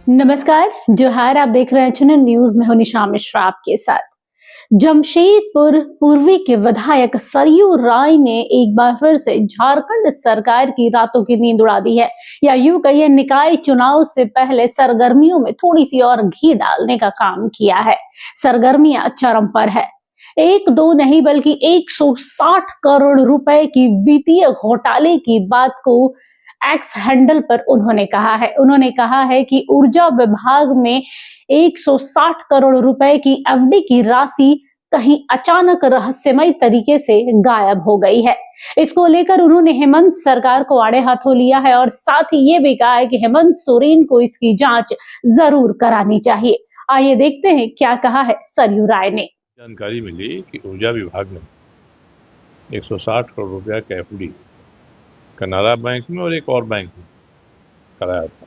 नमस्कार, जोहार। आप देख रहे हैं चैनल न्यूज में हूं निशा मिश्रा आपके साथ। जमशेदपुर पूर्वी के विधायक सरयू राय ने एक बार फिर से झारखंड सरकार की रातों की नींद उड़ा दी है, या यूं कहिए निकाय चुनाव से पहले सरगर्मियों में थोड़ी सी और घी डालने का काम किया है। सरगर्मियां चरम पर है। एक दो नहीं बल्कि 160 करोड़ रुपए की वित्तीय घोटाले की बात को एक्स हैंडल पर उन्होंने कहा है कि ऊर्जा विभाग में 160 करोड़ रुपए की एफडी की राशि कहीं अचानक रहस्यमय तरीके से गायब हो गई है। इसको लेकर उन्होंने हेमंत सरकार को आड़े हाथों लिया है और साथ ही ये भी कहा है कि हेमंत सोरेन को इसकी जांच जरूर करानी चाहिए। आइए देखते हैं क्या कहा है सरयू राय ने। जानकारी मिली कि ऊर्जा विभाग ने 160 करोड़ रुपया का एफडी कनारा बैंक में और एक और बैंक में कराया था।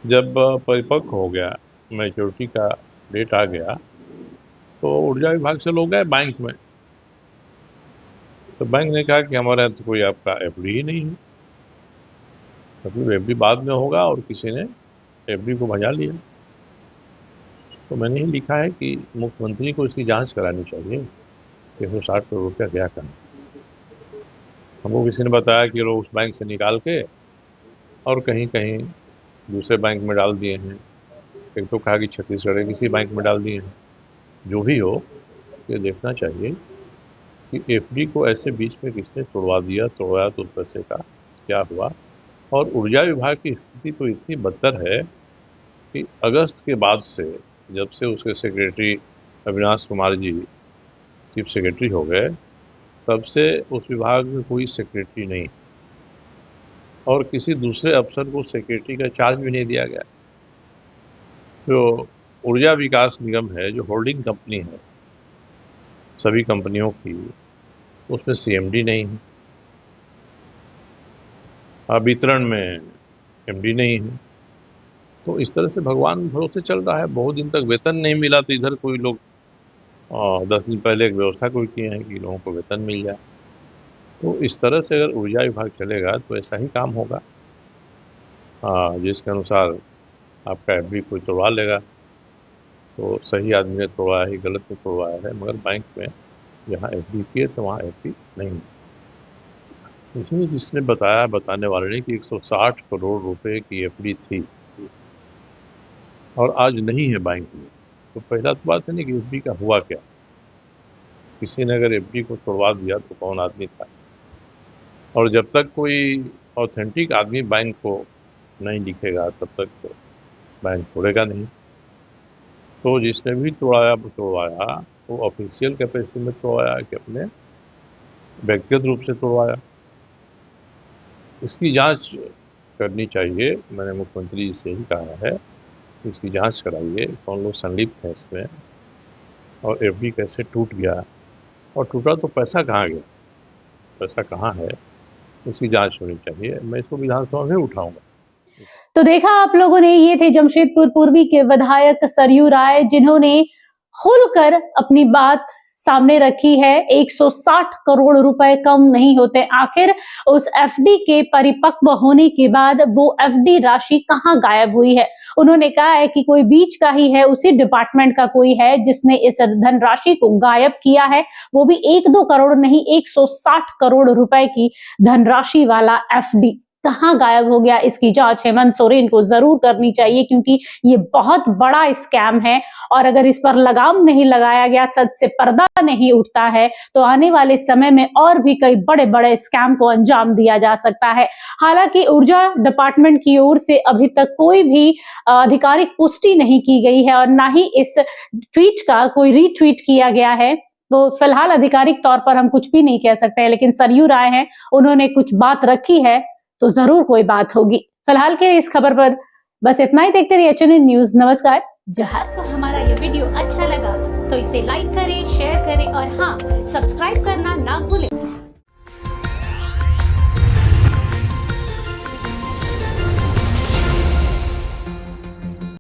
जब परिपक्व हो गया, मैच्योरिटी का डेट आ गया, तो ऊर्जा विभाग से लोग गए बैंक में। तो बैंक ने कहा कि हमारे यहाँ तो कोई आपका एफडी ही नहीं है, मतलब एफडी बाद में होगा, और किसी ने एफडी को भजा लिया। तो मैंने ही लिखा है कि मुख्यमंत्री को इसकी जांच करानी चाहिए कि 160 करोड़ रुपया क्या करना। हमको किसी ने बताया कि लोग उस बैंक से निकाल के और कहीं कहीं दूसरे बैंक में डाल दिए हैं। एक तो कहा कि छत्तीसगढ़ के किसी बैंक में डाल दिए हैं। जो भी हो, ये देखना चाहिए कि एफडी को ऐसे बीच में किसने तोड़वाया तो उस पैसे का क्या हुआ। और ऊर्जा विभाग की स्थिति तो इतनी बदतर है कि अगस्त के बाद से, जब से उसके secretary Avinash Kumar ji chief secretary हो गए, तब से उस विभाग में कोई सेक्रेटरी नहीं, और किसी दूसरे अफसर को सेक्रेटरी का चार्ज भी नहीं दिया गया। जो ऊर्जा विकास निगम है, जो होल्डिंग कंपनी है सभी कंपनियों की, उसमें सीएमडी नहीं है, वितरण में एमडी नहीं है। तो इस तरह से भगवान भरोसे चल रहा है। बहुत दिन तक वेतन नहीं मिला, तो इधर कोई लोग 10 दिन पहले एक व्यवस्था कोई किए हैं कि लोगों को वेतन मिल जाए। तो इस तरह से अगर ऊर्जा विभाग चलेगा तो ऐसा ही काम होगा, जिसके अनुसार आपका एफडी कोई तोड़वा लेगा। तो सही आदमी ने तोड़वाया ही, गलत ने तोड़वाया है, मगर बैंक में जहाँ एफडी किए थे वहाँ एफडी नहीं। इसलिए जिसने बताने वाले ने कि 160 करोड़ रुपए की एफडी थी और आज नहीं है बैंक में, तो पहला तो बात है नहीं कि एफडी का हुआ क्या। किसी ने अगर एफडी को तोड़वा दिया तो कौन आदमी था, और जब तक कोई ऑथेंटिक आदमी बैंक को नहीं दिखेगा तब तक तो बैंक तोड़ेगा नहीं। तो जिसने भी तोड़वाया वो ऑफिशियल कैपेसिटी में तोड़वाया कि अपने व्यक्तिगत रूप से तोड़वाया। इसकी जांच करनी चाहिए। मैंने मुख्यमंत्री जी से ही कहा है, इसकी जांच कराइए, कौन लोग संलिप्त हैं इसमें, और एफडी कैसे टूट गया, और टूटा तो पैसा कहाँ गया, पैसा कहाँ है, इसकी जांच होनी चाहिए। मैं इसको विधानसभा में उठाऊंगा। तो देखा आप लोगों ने, ये थे जमशेदपुर पूर्वी के विधायक सरयू राय, जिन्होंने खुलकर अपनी बात सामने रखी है। 160 करोड़ रुपए कम नहीं होते। आखिर उस एफडी के परिपक्व होने के बाद वो एफडी राशि कहां गायब हुई है? उन्होंने कहा है कि कोई बीच का ही है, उसी डिपार्टमेंट का कोई है जिसने इस धनराशि को गायब किया है। वो भी 1-2 करोड़ नहीं, 160 करोड़ रुपए की धनराशि वाला एफडी कहां गायब हो गया? इसकी जांच हेमंत सोरेन को जरूर करनी चाहिए, क्योंकि ये बहुत बड़ा स्कैम है, और अगर इस पर लगाम नहीं लगाया गया, सच से पर्दा नहीं उठता है, तो आने वाले समय में और भी कई बड़े बड़े स्कैम को अंजाम दिया जा सकता है। हालांकि ऊर्जा डिपार्टमेंट की ओर से अभी तक कोई भी आधिकारिक पुष्टि नहीं की गई है, और ना ही इस ट्वीट का कोई रीट्वीट किया गया है। तो फिलहाल आधिकारिक तौर पर हम कुछ भी नहीं कह सकते हैं, लेकिन सरयू राय हैं, उन्होंने कुछ बात रखी है तो जरूर कोई बात होगी। फिलहाल के इस खबर पर बस इतना ही। देखते रहिए चैनल न्यूज। नमस्कार। जहां आपको हमारा ये वीडियो अच्छा लगा तो इसे लाइक करें, शेयर करें, और हाँ, सब्सक्राइब करना ना भूलें।